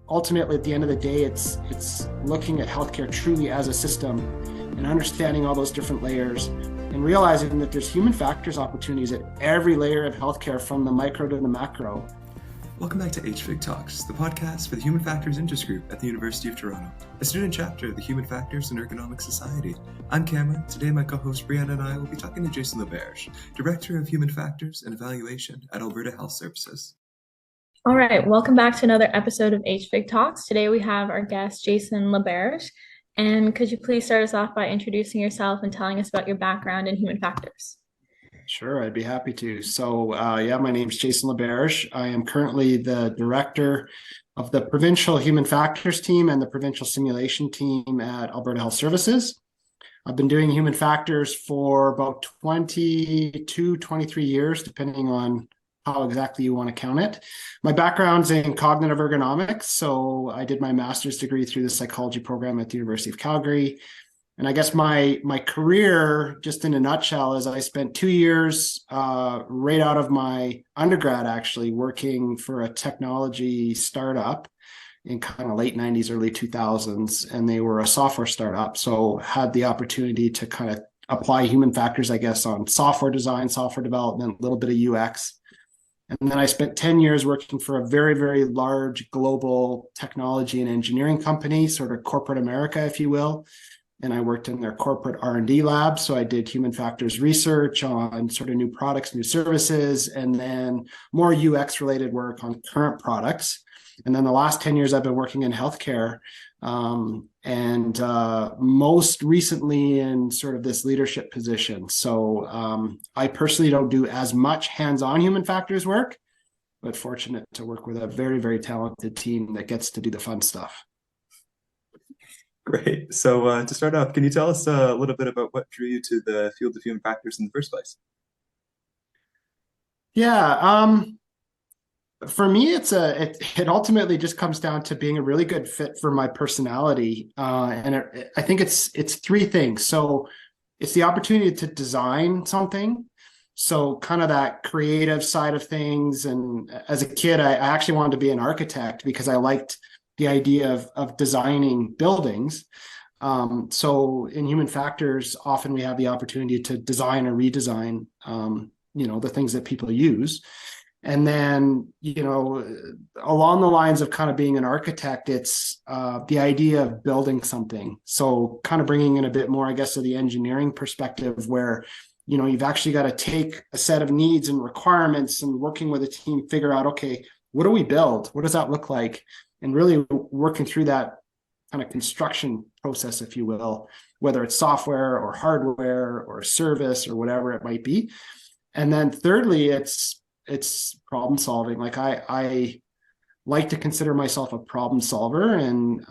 ultimately, at the end of the day, it's looking at healthcare truly as a system and understanding all those different layers and realizing that there's human factors opportunities at every layer of healthcare, from the micro to the macro. Welcome back to HFIG Talks, the podcast for the Human Factors Interest Group at the University of Toronto, a student chapter of the Human Factors and Ergonomics Society. I'm Cameron. Today my co-host Brianna and I will be talking to Jason Laberge, Director of Human Factors and Evaluation at Alberta Health Services. All right, welcome back to another episode of HFIG Talks. Today we have our guest, Jason Laberge. And could you please start us off by introducing yourself and telling us about your background in human factors? Sure, I'd be happy to. So, my name is Jason Laberge. I am currently the director of the Provincial Human Factors team and the Provincial Simulation team at Alberta Health Services. I've been doing human factors for about 22, 23 years, depending on how exactly you want to count it. My background's in cognitive ergonomics. So I did my master's degree through the psychology program at the University of Calgary. And I guess my career, just in a nutshell, is I spent 2 years right out of my undergrad, actually working for a technology startup in kind of late 90s, early 2000s. And they were a software startup. So had the opportunity to kind of apply human factors, I guess, on software design, software development, a little bit of UX. And then I spent 10 years working for a very, very large global technology and engineering company, sort of corporate America, if you will. And I worked in their corporate R&D lab. So I did human factors research on sort of new products, new services, and then more UX related work on current products. And then the last 10 years I've been working in healthcare, and most recently in sort of this leadership position. So I personally don't do as much hands-on human factors work, but fortunate to work with a very, very talented team that gets to do the fun stuff. Great. So to start off, can you tell us a little bit about what drew you to the field of human factors in the first place? Yeah. For me, it ultimately just comes down to being a really good fit for my personality. I think it's three things. So it's the opportunity to design something. So kind of that creative side of things. And as a kid, I actually wanted to be an architect because I liked the idea of designing buildings. So in human factors, often we have the opportunity to design or redesign, the things that people use. And then, along the lines of kind of being an architect, it's the idea of building something. So kind of bringing in a bit more, I guess, of the engineering perspective where, you've actually got to take a set of needs and requirements and working with a team, figure out, okay, what do we build? What does that look like? And really working through that kind of construction process, if you will, whether it's software or hardware or a service or whatever it might be. And then thirdly, it's problem solving. Like I like to consider myself a problem solver. And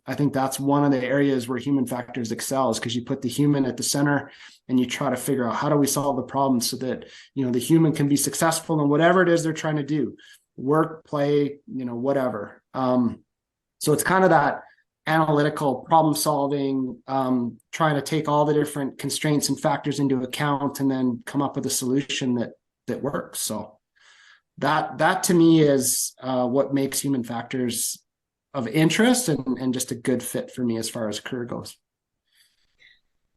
I think that's one of the areas where human factors excels, because you put the human at the center and you try to figure out how do we solve the problem so that, the human can be successful in whatever it is they're trying to do, work, play, whatever. So it's kind of that analytical problem solving, trying to take all the different constraints and factors into account and then come up with a solution that works. So that to me is what makes human factors of interest and just a good fit for me as far as career goes.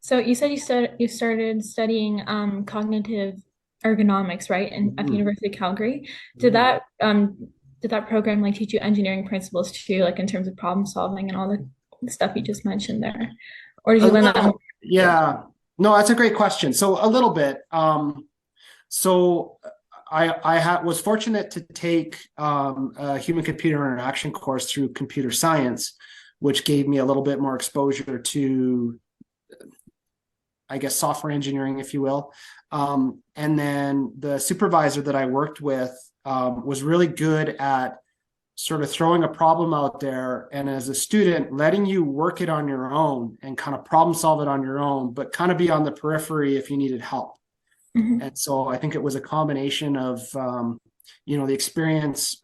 So you said you started studying cognitive ergonomics, right? At the University of Calgary. Did that program teach you engineering principles too, like in terms of problem solving and all the stuff you just mentioned there? Or did you learn that? Yeah, no, that's a great question. So a little bit. So I was fortunate to take a human computer interaction course through computer science, which gave me a little bit more exposure to, I guess, software engineering, if you will. And then the supervisor that I worked with was really good at sort of throwing a problem out there, and as a student, letting you work it on your own and kind of problem solve it on your own, but kind of be on the periphery if you needed help. Mm-hmm. And so I think it was a combination of, the experience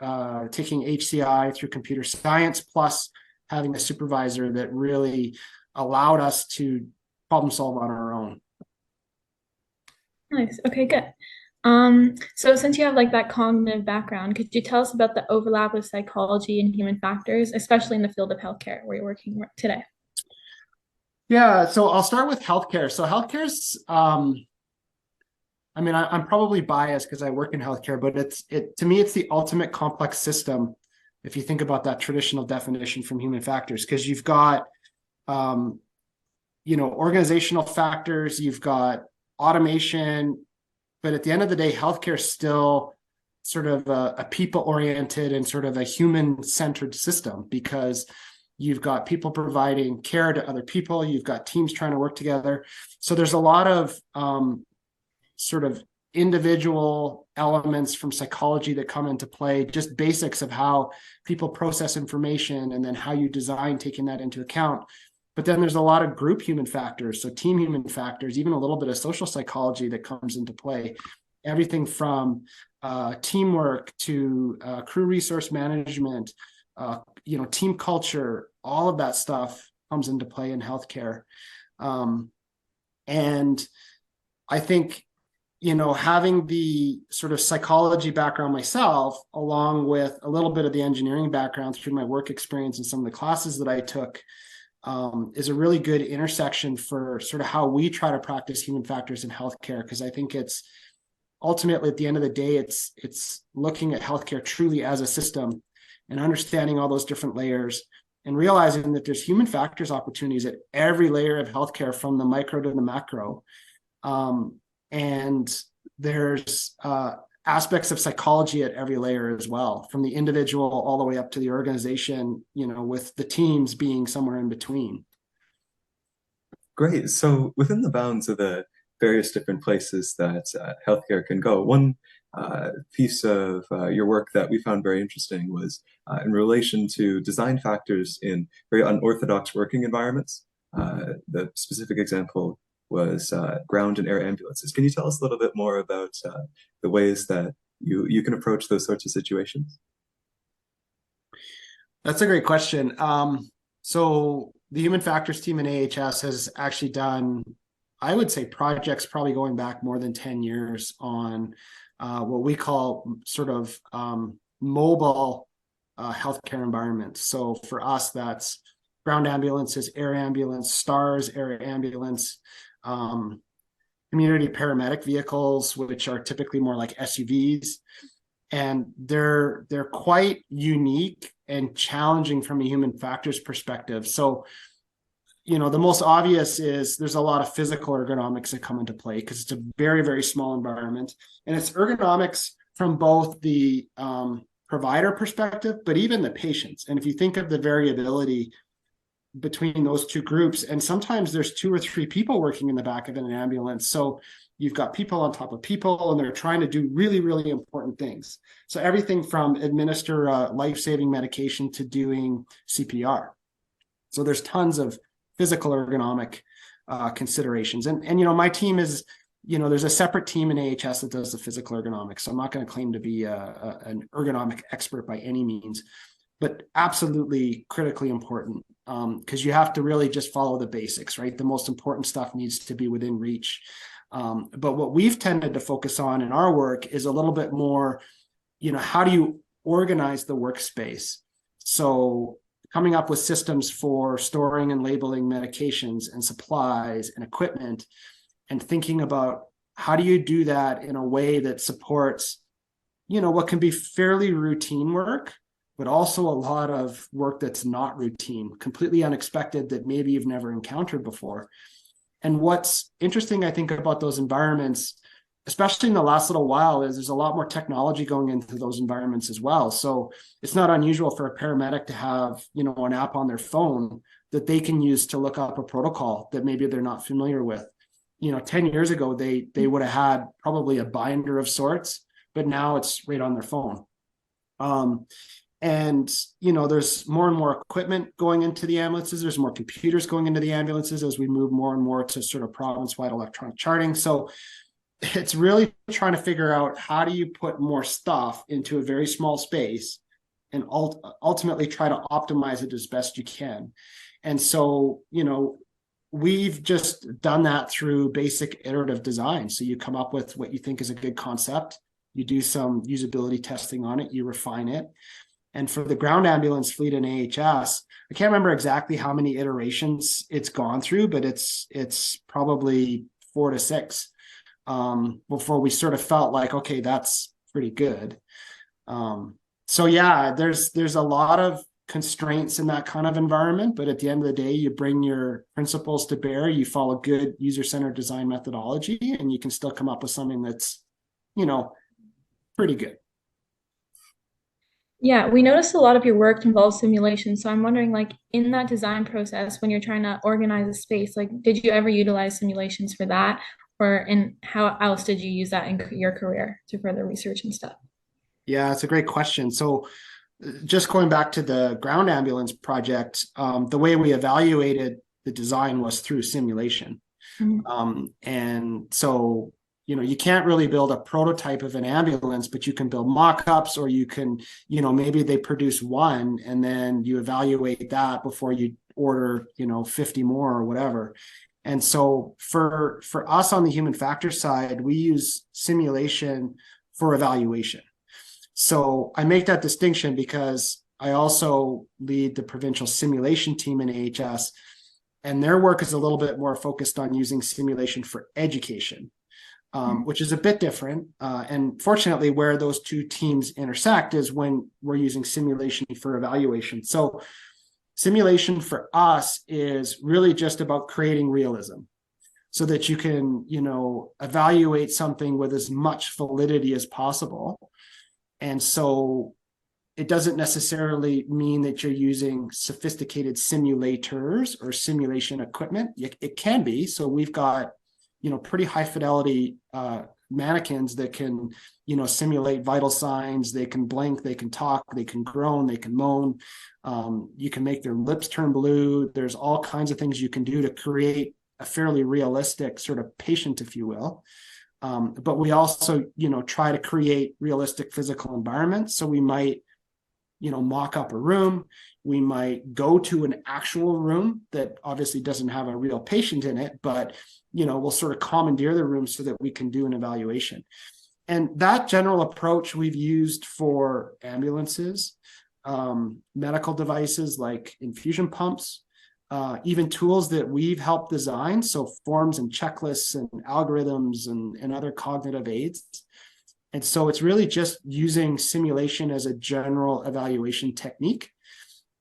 taking HCI through computer science, plus having a supervisor that really allowed us to problem solve on our own. Nice. Okay, good. So since you have like that cognitive background, could you tell us about the overlap with psychology and human factors, especially in the field of healthcare where you're working today? Yeah, so I'll start with healthcare. So healthcare's, I mean, I'm probably biased because I work in healthcare, but to me, it's the ultimate complex system. If you think about that traditional definition from human factors, because you've got, organizational factors, you've got automation, but at the end of the day, healthcare is still sort of a people-oriented and sort of a human-centered system because you've got people providing care to other people, you've got teams trying to work together. So there's a lot of sort of individual elements from psychology that come into play, just basics of how people process information and then how you design taking that into account. But then there's a lot of group human factors, so team human factors, even a little bit of social psychology that comes into play. Everything from teamwork to crew resource management, team culture, all of that stuff comes into play in healthcare. And I think, having the sort of psychology background myself, along with a little bit of the engineering background through my work experience and some of the classes that I took, is a really good intersection for sort of how we try to practice human factors in healthcare. Because I think it's ultimately, at the end of the day, it's looking at healthcare truly as a system and understanding all those different layers and realizing that there's human factors opportunities at every layer of healthcare, from the micro to the macro. And there's aspects of psychology at every layer as well, from the individual all the way up to the organization, with the teams being somewhere in between. Great. So within the bounds of the various different places that healthcare can go, one piece of your work that we found very interesting was in relation to design factors in very unorthodox working environments. The specific example was ground and air ambulances. Can you tell us a little bit more about the ways that you can approach those sorts of situations? That's a great question. So the human factors team in AHS has actually done, I would say, projects probably going back more than 10 years on what we call sort of mobile healthcare environments. So for us, that's ground ambulances, air ambulance, STARS, air ambulance, community paramedic vehicles, which are typically more like SUVs. And they're quite unique and challenging from a human factors perspective. So, the most obvious is there's a lot of physical ergonomics that come into play because it's a very, very small environment. And it's ergonomics from both the provider perspective, but even the patients. And if you think of the variability between those two groups, and sometimes there's 2 or 3 people working in the back of an ambulance. So you've got people on top of people, and they're trying to do really, really important things. So everything from administer life-saving medication to doing CPR. So there's tons of physical ergonomic considerations. And my team is, there's a separate team in AHS that does the physical ergonomics. So I'm not going to claim to be an ergonomic expert by any means, but absolutely critically important, because you have to really just follow the basics, right? The most important stuff needs to be within reach. But what we've tended to focus on in our work is a little bit more, how do you organize the workspace? So coming up with systems for storing and labeling medications and supplies and equipment, and thinking about how do you do that in a way that supports, what can be fairly routine work, but also a lot of work that's not routine, completely unexpected, that maybe you've never encountered before. And what's interesting, I think, about those environments, especially in the last little while, is there's a lot more technology going into those environments as well. So it's not unusual for a paramedic to have, an app on their phone that they can use to look up a protocol that maybe they're not familiar with. 10 years ago, they would have had probably a binder of sorts, but now it's right on their phone. And, there's more and more equipment going into the ambulances. There's more computers going into the ambulances as we move more and more to sort of province-wide electronic charting. So it's really trying to figure out how do you put more stuff into a very small space and ultimately try to optimize it as best you can. And so, we've just done that through basic iterative design. So you come up with what you think is a good concept, you do some usability testing on it, you refine it. And for the ground ambulance fleet in AHS, I can't remember exactly how many iterations it's gone through, but it's probably 4 to 6 before we sort of felt like, okay, that's pretty good. So yeah, there's a lot of constraints in that kind of environment, but at the end of the day, you bring your principles to bear, you follow good user-centered design methodology, and you can still come up with something that's, pretty good. Yeah, we noticed a lot of your work involves simulation. So I'm wondering, like, in that design process, when you're trying to organize a space, like, did you ever utilize simulations for that? And how else did you use that in your career to further research and stuff? Yeah, it's a great question. So just going back to the ground ambulance project, the way we evaluated the design was through simulation. And so, you can't really build a prototype of an ambulance, but you can build mock-ups, or you can, maybe they produce one and then you evaluate that before you order, 50 more or whatever. And so for us on the human factor side, we use simulation for evaluation. So I make that distinction because I also lead the provincial simulation team in AHS, and their work is a little bit more focused on using simulation for education, which is a bit different. And fortunately, where those two teams intersect is when we're using simulation for evaluation. So simulation for us is really just about creating realism so that you can, evaluate something with as much validity as possible. And so it doesn't necessarily mean that you're using sophisticated simulators or simulation equipment. It can be. So we've got, pretty high fidelity mannequins that can, simulate vital signs. They can blink, they can talk, they can groan, they can moan. You can make their lips turn blue. There's all kinds of things you can do to create a fairly realistic sort of patient, if you will. But we also, try to create realistic physical environments. So we might, mock up a room. We might go to an actual room that obviously doesn't have a real patient in it, but, we'll sort of commandeer the room so that we can do an evaluation. And that general approach we've used for ambulances, medical devices like infusion pumps, even tools that we've helped design, so forms and checklists and algorithms and other cognitive aids. And so it's really just using simulation as a general evaluation technique,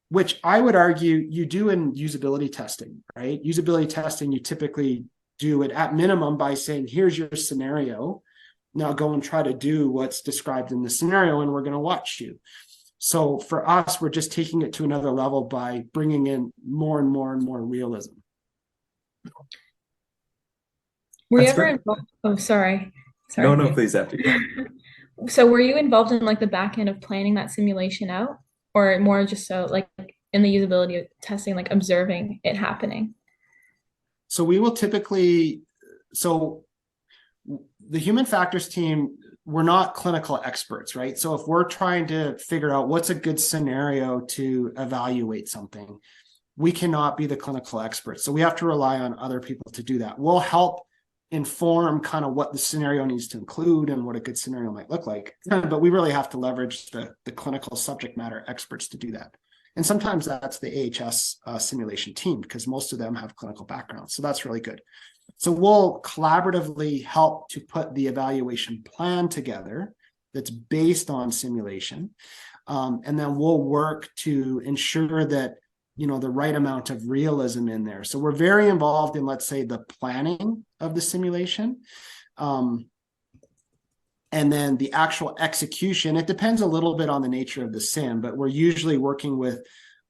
which I would argue you do in usability testing, right? Usability testing, you typically do it at minimum by saying, here's your scenario. Now go and try to do what's described in the scenario, and we're going to watch you. So for us, we're just taking it to another level by bringing in more and more and more realism. Were you ever involved? Oh, sorry. No, please, after you. So were you involved in like the back end of planning that simulation out, or more just so like in the usability testing, like observing it happening? So we will typically, so the human factors team, we're not clinical experts, right? So if we're trying to figure out what's a good scenario to evaluate something, we cannot be the clinical experts. So we have to rely on other people to do that. We'll help inform kind of what the scenario needs to include and what a good scenario might look like. But we really have to leverage the clinical subject matter experts to do that. And sometimes that's the AHS simulation team, because most of them have clinical backgrounds. So that's really good. So we'll collaboratively help to put the evaluation plan together that's based on simulation. And then we'll work to ensure that, the right amount of realism in there. So we're very involved in, let's say, the planning of the simulation. And then the actual execution, it depends a little bit on the nature of the sim, but we're usually working with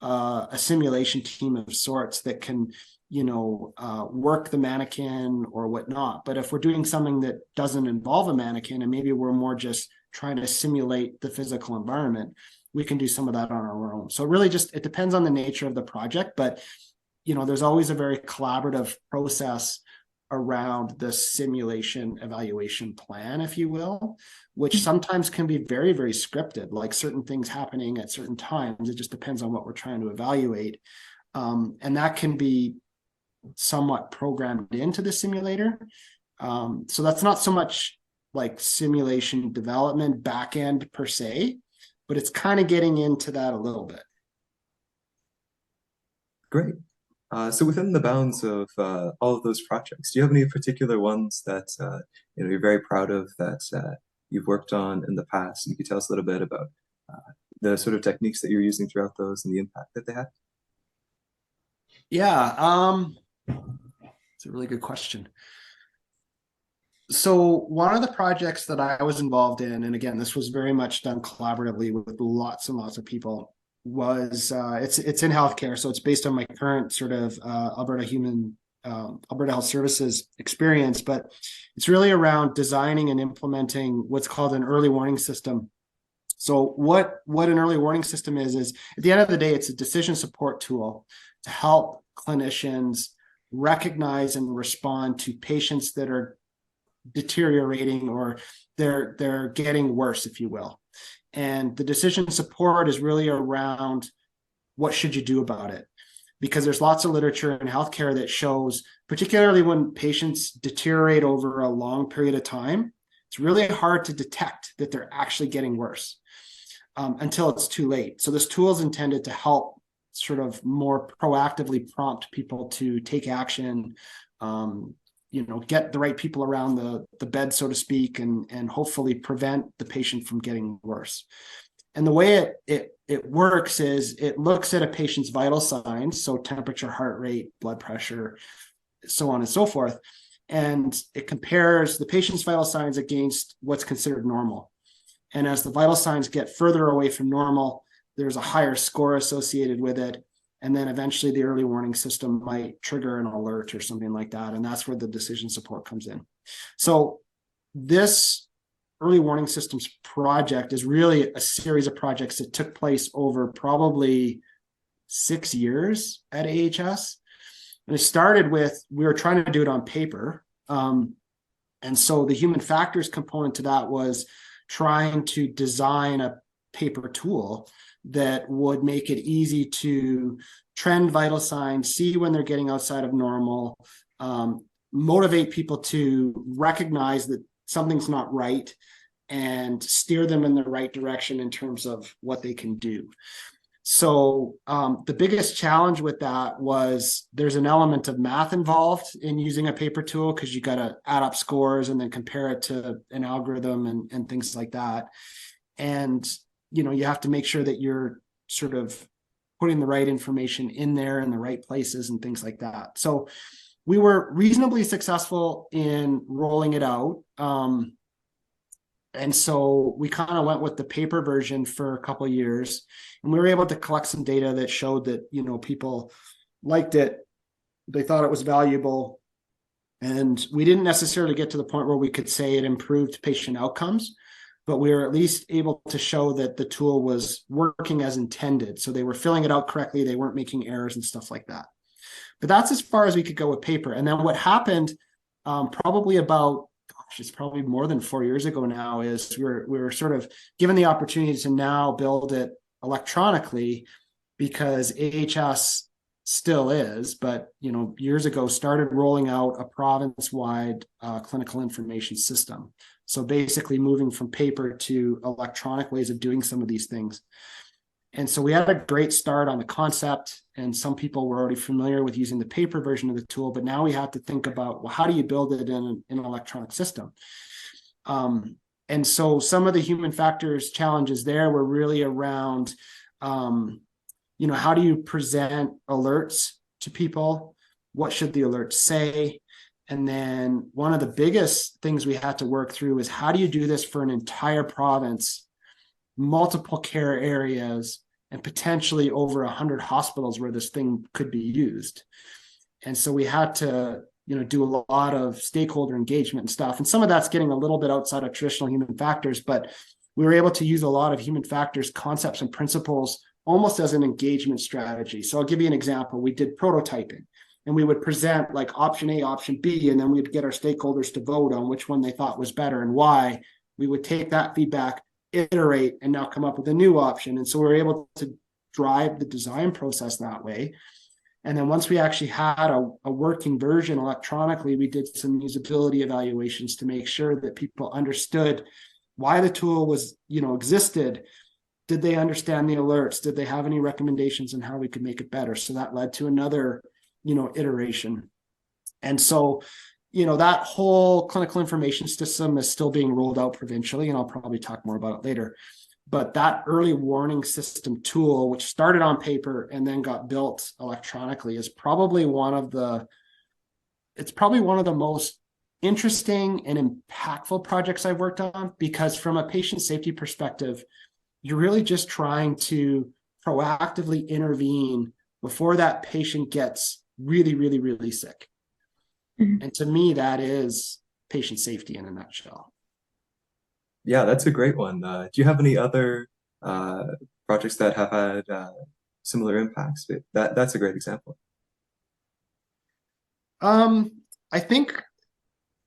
a simulation team of sorts that can, work the mannequin or whatnot. But if we're doing something that doesn't involve a mannequin, and maybe we're more just trying to simulate the physical environment, we can do some of that on our own. So really it depends on the nature of the project, but, there's always a very collaborative process around the simulation evaluation plan, if you will, which sometimes can be very, very scripted, like certain things happening at certain times. It just depends on what we're trying to evaluate. And that can be, somewhat programmed into the simulator. So that's not so much like simulation development backend per se, but it's kind of getting into that a little bit. Great. So within the bounds of all of those projects, do you have any particular ones that you're very proud of that you've worked on in the past? And you could tell us a little bit about the sort of techniques that you're using throughout those and the impact that they had. Yeah, it's a really good question. So one of the projects that I was involved in, and again, this was very much done collaboratively with lots and lots of people, was it's in healthcare. So it's based on my current sort of Alberta Health Services experience, but it's really around designing and implementing what's called an early warning system. So what an early warning system is at the end of the day, it's a decision support tool to help clinicians recognize and respond to patients that are deteriorating or they're getting worse, if you will. And the decision support is really around what should you do about it? Because there's lots of literature in healthcare that shows, particularly when patients deteriorate over a long period of time, it's really hard to detect that they're actually getting worse until it's too late. So this tool is intended to help sort of more proactively prompt people to take action, get the right people around the bed, so to speak, and hopefully prevent the patient from getting worse. And the way it works is it looks at a patient's vital signs, so temperature, heart rate, blood pressure, so on and so forth, and it compares the patient's vital signs against what's considered normal. And as the vital signs get further away from normal, there's a higher score associated with it. And then eventually the early warning system might trigger an alert or something like that. And that's where the decision support comes in. So this early warning systems project is really a series of projects that took place over probably 6 years at AHS. And it started with, we were trying to do it on paper. And so the human factors component to that was trying to design a paper tool that would make it easy to trend vital signs, see when they're getting outside of normal, motivate people to recognize that something's not right and steer them in the right direction in terms of what they can do. So the biggest challenge with that was there's an element of math involved in using a paper tool because you got to add up scores and then compare it to an algorithm and things like that. And you have to make sure that you're sort of putting the right information in there in the right places and things like that. So we were reasonably successful in rolling it out. And so we kind of went with the paper version for a couple of years, and we were able to collect some data that showed that, people liked it. They thought it was valuable. And we didn't necessarily get to the point where we could say it improved patient outcomes, but we were at least able to show that the tool was working as intended. So they were filling it out correctly. They weren't making errors and stuff like that. But that's as far as we could go with paper. And then what happened probably about, it's probably more than 4 years ago now, is we were sort of given the opportunity to now build it electronically because AHS still is, but years ago started rolling out a province-wide clinical information system. So basically moving from paper to electronic ways of doing some of these things. And so we had a great start on the concept, and some people were already familiar with using the paper version of the tool, but now we have to think about, well, how do you build it in an electronic system? And so some of the human factors challenges there were really around, how do you present alerts to people? What should the alerts say? And then one of the biggest things we had to work through is how do you do this for an entire province, multiple care areas, and potentially over 100 hospitals where this thing could be used. And so we had to, do a lot of stakeholder engagement and stuff. And some of that's getting a little bit outside of traditional human factors, but we were able to use a lot of human factors concepts and principles almost as an engagement strategy. So I'll give you an example. We did prototyping, and we would present like option A, option B, and then we'd get our stakeholders to vote on which one they thought was better and why. We would take that feedback, iterate, and now come up with a new option. And so we were able to drive the design process that way. And then once we actually had a working version electronically, we did some usability evaluations to make sure that people understood why the tool was, existed. Did they understand the alerts? Did they have any recommendations on how we could make it better? So that led to another, iteration. And so, that whole clinical information system is still being rolled out provincially, and I'll probably talk more about it later. But that early warning system tool, which started on paper and then got built electronically, is probably one of the most interesting and impactful projects I've worked on, because from a patient safety perspective, you're really just trying to proactively intervene before that patient gets really, really, really sick. Mm-hmm. And to me, that is patient safety in a nutshell. Yeah, that's a great one. Do you have any other projects that have had similar impacts? That's a great example. I think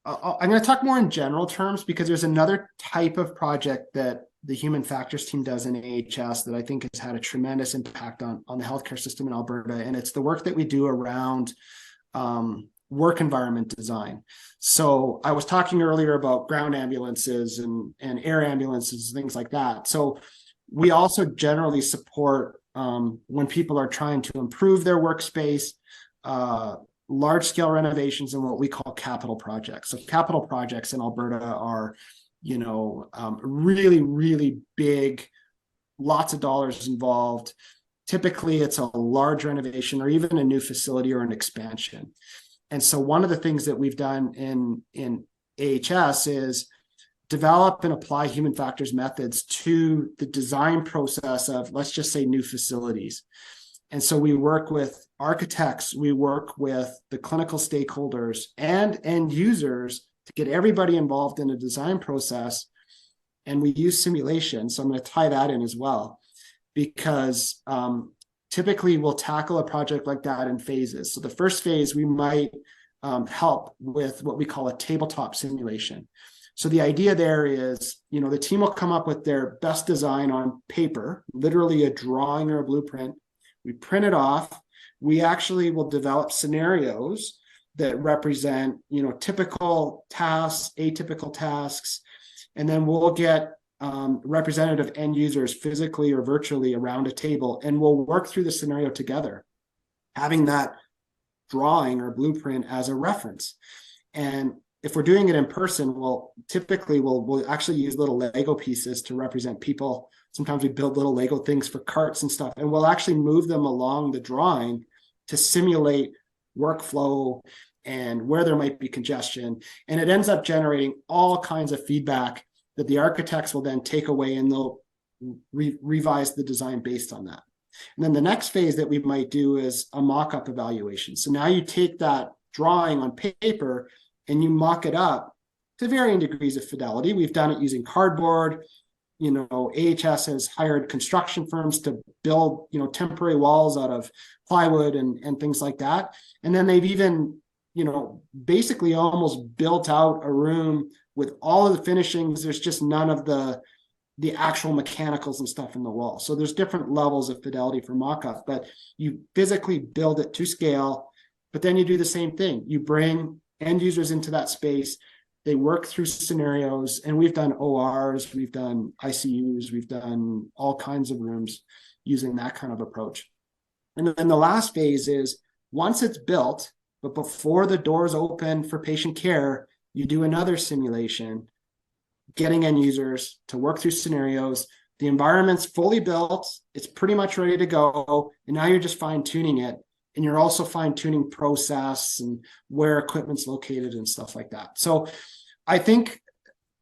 I'm going to talk more in general terms, because there's another type of project that the human factors team does in AHS that I think has had a tremendous impact on the healthcare system in Alberta. And it's the work that we do around work environment design. So I was talking earlier about ground ambulances and air ambulances, things like that. So we also generally support when people are trying to improve their workspace, large-scale renovations, and what we call capital projects. So capital projects in Alberta are, really, really big, lots of dollars involved. Typically, it's a large renovation or even a new facility or an expansion. And so one of the things that we've done in AHS is develop and apply human factors methods to the design process of, let's just say, new facilities. And so we work with architects, we work with the clinical stakeholders and end users to get everybody involved in a design process. And we use simulation. So I'm going to tie that in as well, because typically we'll tackle a project like that in phases. So the first phase, we might help with what we call a tabletop simulation. So the idea there is, the team will come up with their best design on paper, literally a drawing or a blueprint. We print it off. We actually will develop scenarios that represent, typical tasks, atypical tasks, and then we'll get representative end users physically or virtually around a table, and we'll work through the scenario together, having that drawing or blueprint as a reference. And if we're doing it in person, we'll actually use little Lego pieces to represent people. Sometimes we build little Lego things for carts and stuff, and we'll actually move them along the drawing to simulate workflow and where there might be congestion. And it ends up generating all kinds of feedback that the architects will then take away, and they'll revise the design based on that. And then the next phase that we might do is a mock-up evaluation. So now you take that drawing on paper and you mock it up to varying degrees of fidelity. We've done it using cardboard. AHS has hired construction firms to build, temporary walls out of plywood and things like that. And then they've even, basically almost built out a room with all of the finishings. There's just none of the actual mechanicals and stuff in the wall. So there's different levels of fidelity for mock-up, but you physically build it to scale, but then you do the same thing. You bring end users into that space. They work through scenarios, and we've done ORs, we've done ICUs, we've done all kinds of rooms using that kind of approach. And then the last phase is, once it's built, but before the doors open for patient care, you do another simulation, getting end users to work through scenarios. The environment's fully built, it's pretty much ready to go, and now you're just fine-tuning it. And you're also fine-tuning process and where equipment's located and stuff like that. So I think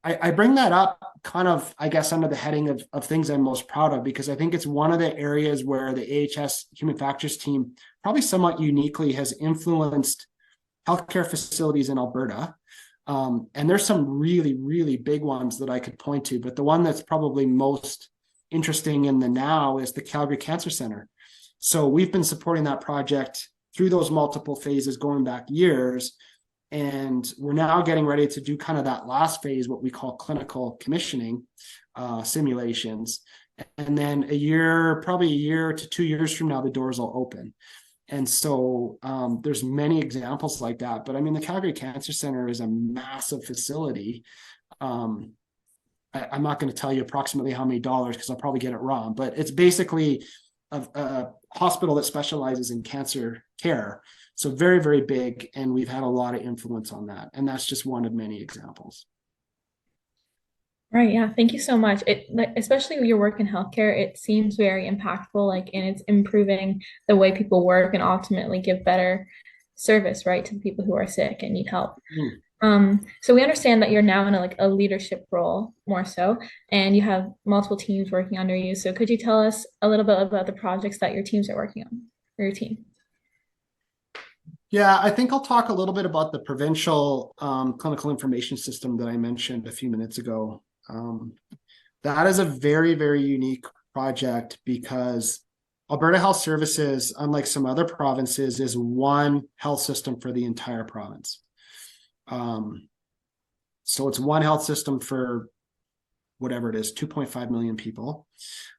I bring that up kind of, I guess, under the heading of things I'm most proud of, because I think it's one of the areas where the AHS Human Factors team probably somewhat uniquely has influenced healthcare facilities in Alberta. And there's some really, really big ones that I could point to, but the one that's probably most interesting in the now is the Calgary Cancer Centre. So we've been supporting that project through those multiple phases going back years. And we're now getting ready to do kind of that last phase, what we call clinical commissioning simulations. And then probably a year to 2 years from now, the doors will open. And so there's many examples like that. But I mean, the Calgary Cancer Center is a massive facility. I'm not going to tell you approximately how many dollars because I'll probably get it wrong, but it's basically a hospital that specializes in cancer care. So very, very big. And we've had a lot of influence on that. And that's just one of many examples. Right, yeah. Thank you so much. Especially with your work in healthcare, it seems very impactful, like, and it's improving the way people work and ultimately give better service, right, to the people who are sick and need help. So we understand that you're now in a leadership role more so, and you have multiple teams working under you. So could you tell us a little bit about the projects that your teams are working on, or your team? Yeah, I think I'll talk a little bit about the provincial clinical information system that I mentioned a few minutes ago. That is a very, very unique project because Alberta Health Services, unlike some other provinces, is one health system for the entire province. So it's one health system for whatever it is, 2.5 million people.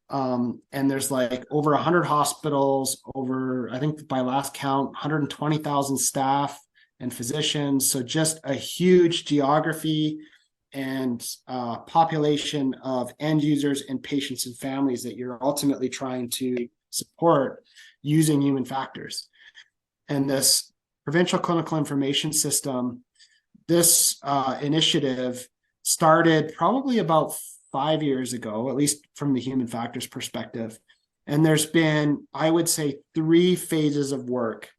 And there's like over 100 hospitals, over, I think by last count, 120,000 staff and physicians. So just a huge geography and population of end users and patients and families that you're ultimately trying to support using human factors. And this provincial clinical information system, this initiative started probably about 5 years ago, at least from the human factors perspective. And there's been, I would say, 3 phases of work.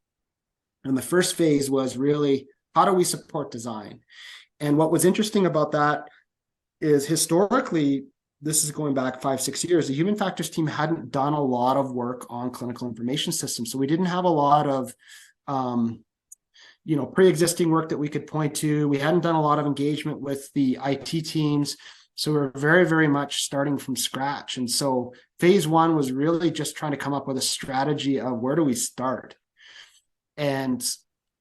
And the first phase was really, how do we support design? And what was interesting about that is historically, this is going back 5-6 years, the human factors team hadn't done a lot of work on clinical information systems. So we didn't have a lot of pre-existing work that we could point to. We hadn't done a lot of engagement with the IT teams. So we're very, very much starting from scratch. And so phase 1 was really just trying to come up with a strategy of where do we start? And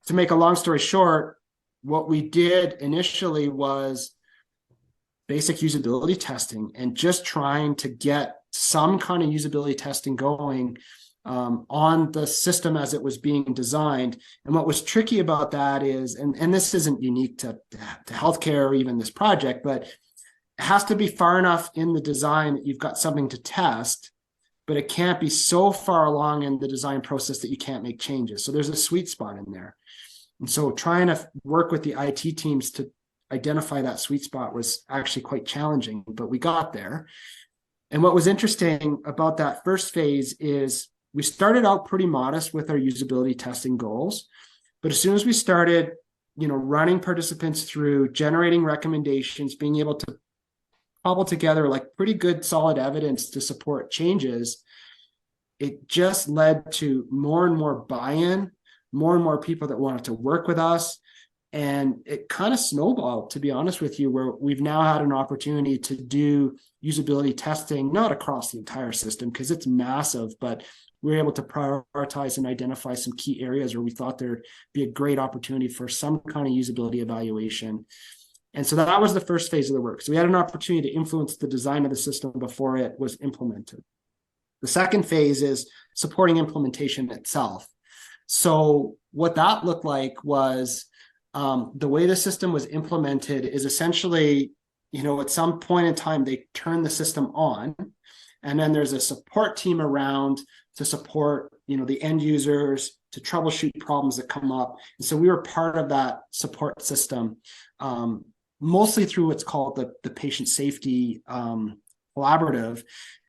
to make a long story short, what we did initially was basic usability testing and just trying to get some kind of usability testing going on the system as it was being designed. And what was tricky about that is, and this isn't unique to healthcare or even this project, but it has to be far enough in the design that you've got something to test, but it can't be so far along in the design process that you can't make changes. So there's a sweet spot in there. And so trying to work with the IT teams to identify that sweet spot was actually quite challenging, but we got there. And what was interesting about that first phase is we started out pretty modest with our usability testing goals, but as soon as we started, running participants through, generating recommendations, being able to cobble together like pretty good solid evidence to support changes, it just led to more and more buy-in, more and more people that wanted to work with us. And it kind of snowballed, to be honest with you, where we've now had an opportunity to do usability testing, not across the entire system because it's massive, but we're able to prioritize and identify some key areas where we thought there'd be a great opportunity for some kind of usability evaluation. And so that was the first phase of the work. So we had an opportunity to influence the design of the system before it was implemented. The second phase is supporting implementation itself. So what that looked like was the way the system was implemented is essentially, at some point in time, they turn the system on, and then there's a support team around to support, the end users, to troubleshoot problems that come up. And so we were part of that support system, mostly through what's called the patient safety collaborative.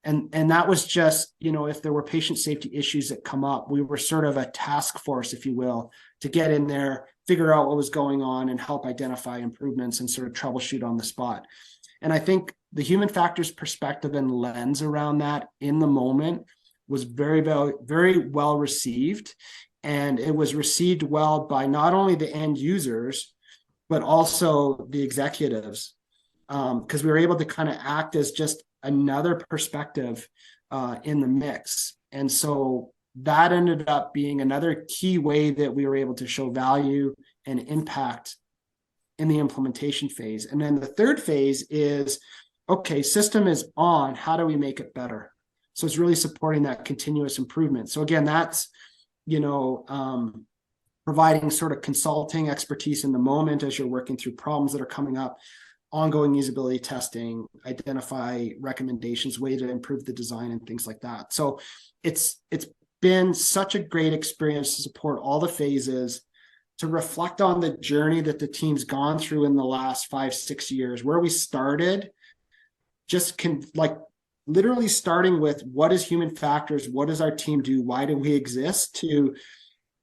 And that was just, if there were patient safety issues that come up, we were sort of a task force, if you will, to get in there, figure out what was going on and help identify improvements and sort of troubleshoot on the spot. And I think the human factors perspective and lens around that in the moment was very, very, very well received. And it was received well by not only the end users, but also the executives, because we were able to kind of act as just another perspective in the mix. And so that ended up being another key way that we were able to show value and impact in the implementation phase. And then the third phase is, okay, system is on, how do we make it better? So it's really supporting that continuous improvement. So again, that's providing sort of consulting expertise in the moment as you're working through problems that are coming up, ongoing usability testing, identify recommendations, way to improve the design and things like that. So it's been such a great experience to support all the phases, to reflect on the journey that the team's gone through in the last 5-6 years, where we started, literally starting with what is human factors, what does our team do, why do we exist, to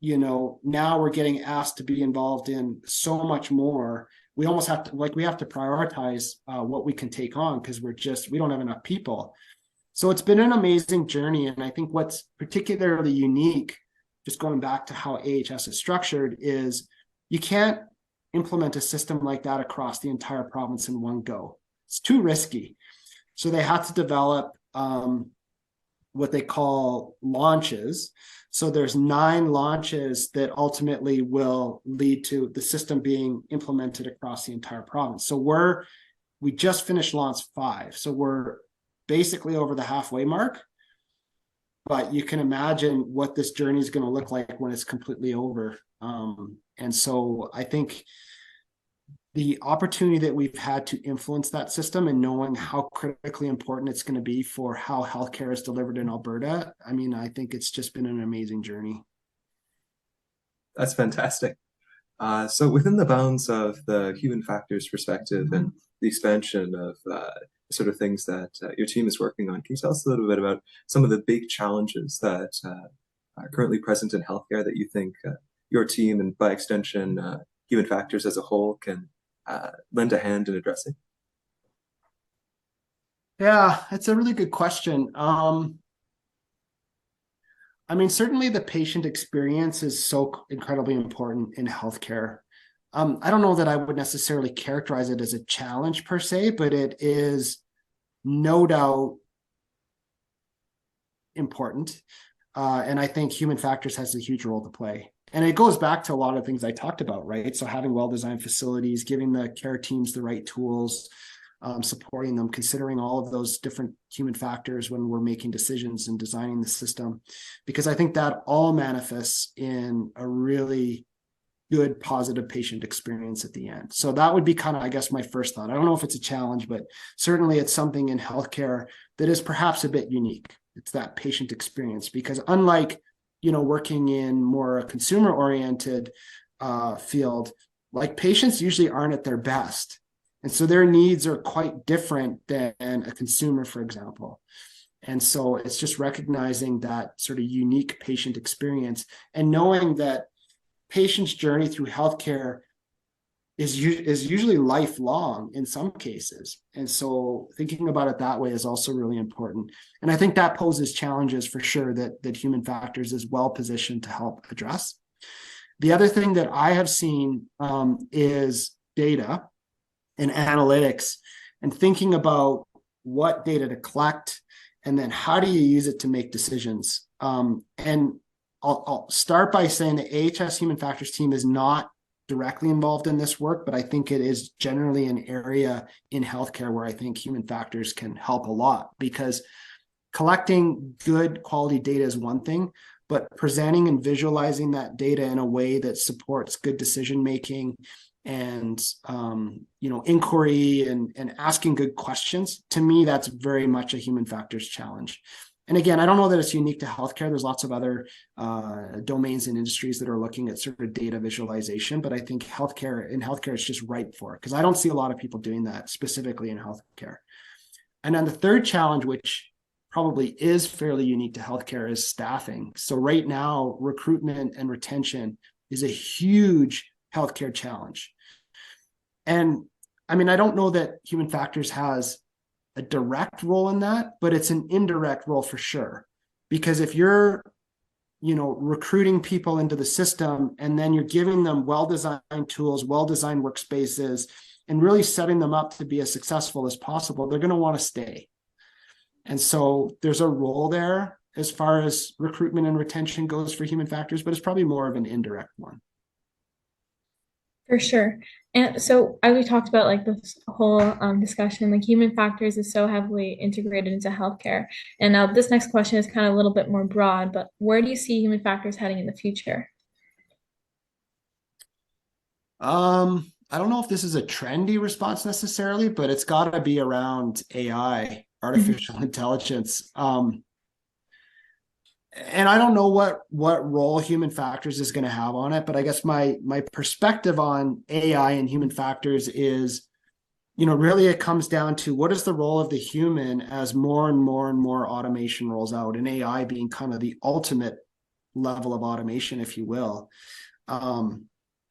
now we're getting asked to be involved in so much more. We almost have to prioritize what we can take on, because we don't have enough people. So it's been an amazing journey. And I think what's particularly unique, just going back to how AHS is structured, is you can't implement a system like that across the entire province in one go. It's too risky. So they had to develop what they call launches. So there's 9 launches that ultimately will lead to the system being implemented across the entire province. So we just finished launch 5. So we're basically over the halfway mark, but you can imagine what this journey is going to look like when it's completely over. And so I think the opportunity that we've had to influence that system, and knowing how critically important it's going to be for how healthcare is delivered in Alberta, I think it's just been an amazing journey. That's fantastic. So within the bounds of the human factors perspective and the expansion of sort of things that your team is working on, can you tell us a little bit about some of the big challenges that are currently present in healthcare that you think your team, and by extension human factors as a whole, can lend a hand in addressing? Yeah, it's a really good question. Certainly the patient experience is so incredibly important in healthcare. I don't know that I would necessarily characterize it as a challenge per se, but it is no doubt important. And I think human factors has a huge role to play. And it goes back to a lot of things I talked about, right? So having well-designed facilities, giving the care teams the right tools, supporting them, considering all of those different human factors when we're making decisions and designing the system, because I think that all manifests in a really good, positive patient experience at the end. So that would be kind of, I guess, my first thought. I don't know if it's a challenge, but certainly it's something in healthcare that is perhaps a bit unique. It's that patient experience, because unlike working in more a consumer-oriented field, like patients usually aren't at their best. And so their needs are quite different than a consumer, for example. And so it's just recognizing that sort of unique patient experience, and knowing that patients' journey through healthcare is usually lifelong in some cases. And so thinking about it that way is also really important. And I think that poses challenges for sure that human factors is well positioned to help address. The other thing that I have seen is data and analytics, and thinking about what data to collect, and then how do you use it to make decisions. And I'll start by saying the AHS Human Factors team is not directly involved in this work, but I think it is generally an area in healthcare where I think human factors can help a lot, because collecting good quality data is one thing, but presenting and visualizing that data in a way that supports good decision making and inquiry and asking good questions, to me, that's very much a human factors challenge. And again, I don't know that it's unique to healthcare. There's lots of other domains and industries that are looking at sort of data visualization, but I think healthcare is just ripe for it, because I don't see a lot of people doing that specifically in healthcare. And then the third challenge, which probably is fairly unique to healthcare, is staffing. So right now, recruitment and retention is a huge healthcare challenge. And I don't know that human factors has a direct role in that, but it's an indirect role for sure. Because if you're, recruiting people into the system, and then you're giving them well-designed tools, well-designed workspaces, and really setting them up to be as successful as possible, they're going to want to stay. And so there's a role there as far as recruitment and retention goes for human factors, but it's probably more of an indirect one. For sure. And so as we talked about like this whole discussion, like human factors is so heavily integrated into healthcare. And now this next question is kind of a little bit more broad, but where do you see human factors heading in the future? I don't know if this is a trendy response necessarily, but it's got to be around AI, artificial intelligence. And I don't know what role human factors is going to have on it, but I guess my perspective on AI and human factors is, really it comes down to what is the role of the human as more and more and more automation rolls out, and AI being kind of the ultimate level of automation, if you will.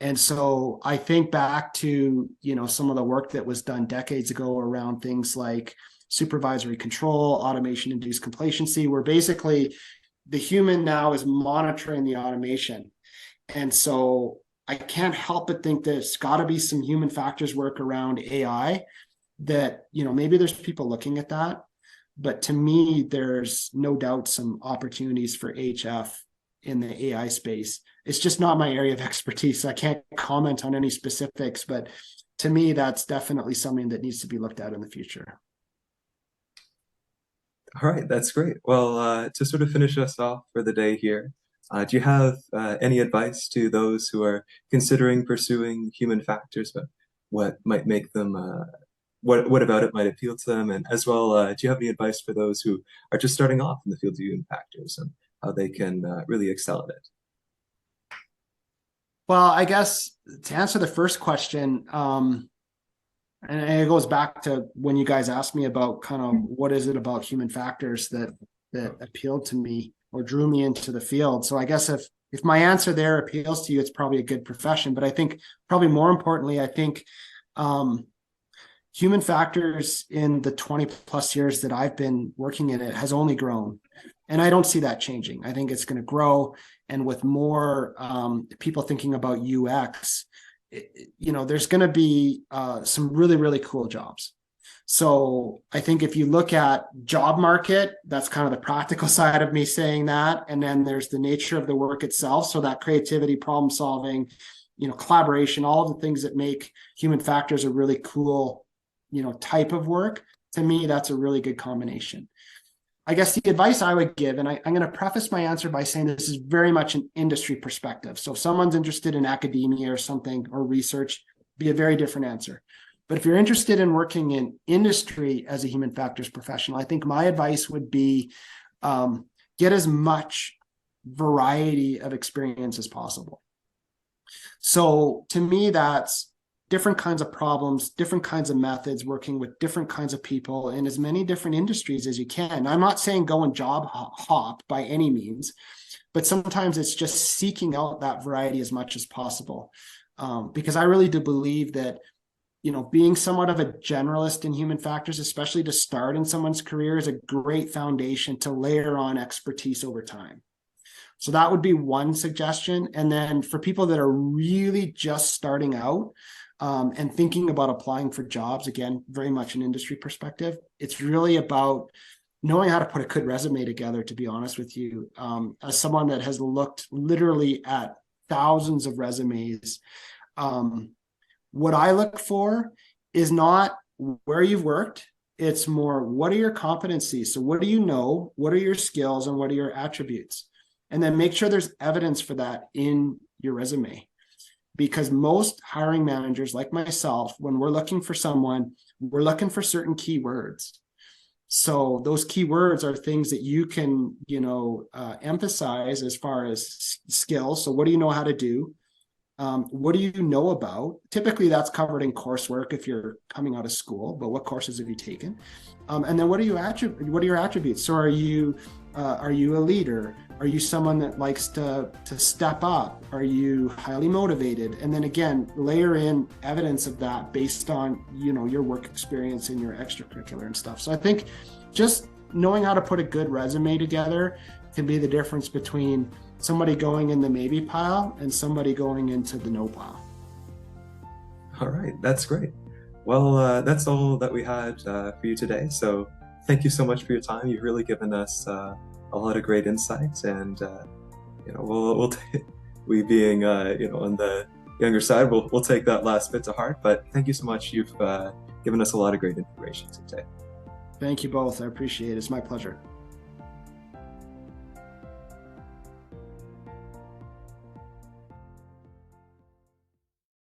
And so I think back to, some of the work that was done decades ago around things like supervisory control, automation-induced complacency, where basically the human now is monitoring the automation. And so I can't help but think there's got to be some human factors work around AI that, maybe there's people looking at that. But to me, there's no doubt some opportunities for HF in the AI space. It's just not my area of expertise. So I can't comment on any specifics, but to me, that's definitely something that needs to be looked at in the future. All right, that's great. Well, to sort of finish us off for the day here, do you have any advice to those who are considering pursuing human factors, but what might make them, what about it might appeal to them? And as well, do you have any advice for those who are just starting off in the field of human factors and how they can really excel at it? Well, I guess to answer the first question, and it goes back to when you guys asked me about kind of what is it about human factors that appealed to me or drew me into the field. So I guess if my answer there appeals to you, it's probably a good profession. But I think probably more importantly, I think human factors in the 20 plus years that I've been working in it has only grown. And I don't see that changing. I think it's going to grow. And with more people thinking about UX, there's going to be some really, really cool jobs. So I think if you look at job market, that's kind of the practical side of me saying that. And then there's the nature of the work itself. So that creativity, problem solving, collaboration, all of the things that make human factors a really cool, type of work. To me, that's a really good combination. I guess the advice I would give, and I'm going to preface my answer by saying this is very much an industry perspective. So if someone's interested in academia or something or research, be a very different answer. But if you're interested in working in industry as a human factors professional, I think my advice would be get as much variety of experience as possible. So to me, that's different kinds of problems, different kinds of methods, working with different kinds of people in as many different industries as you can. I'm not saying go and job hop by any means, but sometimes it's just seeking out that variety as much as possible. Because I really do believe that, being somewhat of a generalist in human factors, especially to start in someone's career, is a great foundation to layer on expertise over time. So that would be one suggestion. And then for people that are really just starting out, and thinking about applying for jobs, again, very much an industry perspective, it's really about knowing how to put a good resume together, to be honest with you. As someone that has looked literally at thousands of resumes, what I look for is not where you've worked. It's more, what are your competencies? So what do you know? What are your skills and what are your attributes? And then make sure there's evidence for that in your resume. Because most hiring managers like myself, when we're looking for someone, we're looking for certain keywords. So those keywords are things that you can, emphasize as far as skills. So what do you know how to do? What do you know about? Typically that's covered in coursework if you're coming out of school, but what courses have you taken? And then what are your attributes? So are you a leader? Are you someone that likes to step up? Are you highly motivated? And then again, layer in evidence of that based on, your work experience and your extracurricular and stuff. So I think just knowing how to put a good resume together can be the difference between somebody going in the maybe pile and somebody going into the no pile. All right, that's great. Well, that's all that we had for you today. So thank you so much for your time. You've really given us a lot of great insights, and we being on the younger side, we'll take that last bit to heart. But thank you so much. You've given us a lot of great information today. Thank you both. I appreciate it. It's my pleasure.